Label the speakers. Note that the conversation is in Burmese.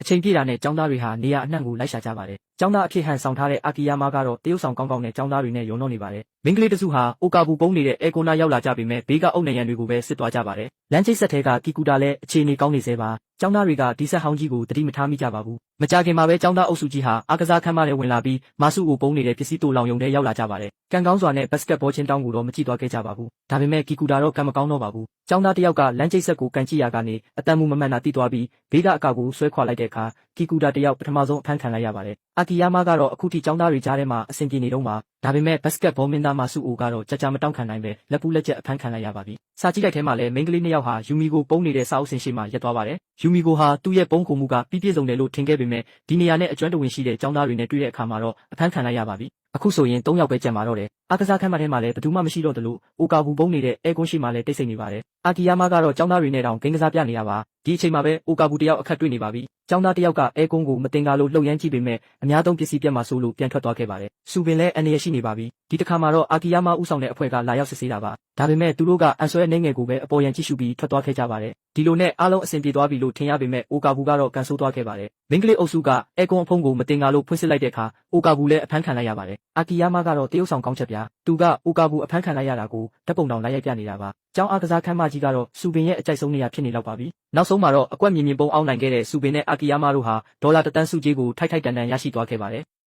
Speaker 1: အချိန်ပြည့်တာနဲ့ကျောင်းသားတွေဟာနေရာအနှံ့ကိုလိုက်ရှာကြပါတယ်။ကျောင်းသားအဖြစ်ဟန်ဆောင်ထားတဲ့အာကီယာမာကတော့တရုတ်ဆောင်ကောင်းကောင်းနဲ့ကျောင်းသားတွေနဲ့ယုံတော့နေပါတယ်။မိန်းကလေးတစုဟာအိုကာဘူပုံးနေတဲ့အဲကွန်နာရောက်လာကြပေမဲ့ဘေးကအုပ်နေရန်တွေကိုပဲစစ်သွားကြပါတယ်။လမ်းချိတ်ဆက်ထဲကကီကူတာလည်းအခြေအနေကောင်းနေသေးပါ။ကျောင်းသားတွေကဒီဆက်ဟောင်းကြီးကိုတတိမထားမိကြပါဘူး။မကြခင်မှာပဲကျောင်းသားအုပ်စုကြီးဟာအားကစားခန်းမထဲဝင်လာပြီးမာစုကိုပုံးနေတဲ့ပစ္စည်းတိုးလောင်ယုံထဲရောက်လာကြပါတယ်။ကန်ကောင်းစွာနဲ့ဘတ်စကတ်ဘောချင်းတောင်းကိုတော့မကြည့်သွားခဲ့ကြပါဘူး။ဒါပေမဲ့ကီကူတာတော့ကံမကောင်းတော့ပါဘူး။ကျောင်းသားတယောက်ကလမ်းချိတ်ဆက်ကိုကန်ကြည့်ရကနေအတန်မှုမမှန်တာသိသွားပြီးဘေးကအကောက်ကိုဆွဲခွာလိုက်တဲ့အခါကီကူတာတယောက်ပထမဆုံးအဖမ်းခံလိုက်ရပါတယ်။အာကီယာမာကတော့အခုထိကျောင်းသားတွေကြားထဲမှာအဆင်ပြေနေတော့မှာဒါပေမဲ့ဘတ်စကတ်ဘောမင်းသားမာစုအိုကတော့ကြာကြာမတောင့်ခံနိုင်ပဲလက်ပူးလက်ချက်အဖမ်းခံလိုက်ရပါပြီ။စာကြည့်လိုက်ထဲမှာလည်းမိန်းကလေးနှစ်ယောက်ဟာယူမီကိုပုံးနေတဲ့စာအုပ်စင်ရှိမှရက်သွားပါတယ်။ယူမီကိုဟာသူ့ရဲ့ပုံးခုံမှုကပြည့်စုံတယ်လို့ထင်ခဲ့ပေမဲ့ဒီနေရာနဲ့အကျွမ်းတဝင်ရှိတဲ့ကျောင်းသားတွေနဲ့တွေ့တဲ့အခါမှာတော့အဖမ်းခံလိုက်ရပါပြီ။အခုဆိုရင်၃ယောက်ပဲကြံပါတော့တယ်။အားကစားခန်းမထဲမှာလည်းဘယ်သူမှမရှိတော့သလိုအိုကာဘူပုံးနေတဲ့အဲကွန်းရှိမှလည်းတိတ်ဆိတ်နေပါတယ်။အာကီယာမာကတော့ကျောင်းသားတွေနဲ့တောင်ဂိမ်းကစားပြနေရပါ။ဒီအချိန်မှာပဲအိုကာဘူတယောက်အခက်တွေ့နေပါပြီ။ကျောင်းသားတယောက်ကအဲကွန်းကိုမတင်ကားလို့လှုပ်ရမ်းကြည့်ပေမဲ့အများသုံးပစ္စည်းပြတ်မှဆိုလို့ပြန်ထွက်သွားခဲ့ပါတယ်။စူပင်လည်းအန္တရာယ်ရှိနေပါပြီ။ဒီတစ်ခါမှာတော့အာကီယာမာဥဆောင်တဲ့အဖွဲ့ကလာရောက်စစ်ဆေးတာပါ။ဒါပေမဲ့သူတို့ကအန်ဆွဲနှိမ့်ငယ်ကိုပဲအပေါ်ရန်ကြည့်ရှုပြီးထွက်သွားခဲ့ကြပါတယ်။ဒီလိုနဲ့အားလုံးအဆင်ပြေသွားပြီလို့ထင်ရပေမဲ့အိုကာဘူကတော့ကန်ဆိုးသွားခဲ့ပါတယ်။မိန်းကလေးအုပ်စုကအဲကွန်းအဖုံးကိုမတင်ကားလို့ဖွင့်စစ်လိုက်တဲ့အခါအိုကာဘူလည်းအဖမ်းခံလိုက်ရပါတယ်။အာကီယာမာကတော့တရုတ်ဆောင်ကောင်းချက်ပြ။သူကအိုကာဘူအဖမ်းခံလိုက်ရတာကိုဓာတ်ပုံတောင်လိုက်ရိုက်ပြနေတာပါ။ကျောင်းအားကစားခန်းမကြီးကတော့စူပင်ရဲ့အကြိုက်ဆုံးနေရာဖြစ်နေတော့ပါပြီ။နောက်ဆုံးမှာတော့အကွက်မြင်မြင်ပုံအောင်နိုင်ခဲ့တဲ့စူပင်နဲ့အာကီယာမာတို့ဟာဒေါ်လာ1 သန်းစုကြေးကိုထိုက်ထိုက်တန်တန်ရရှိသွားခဲ့ပါတယ်။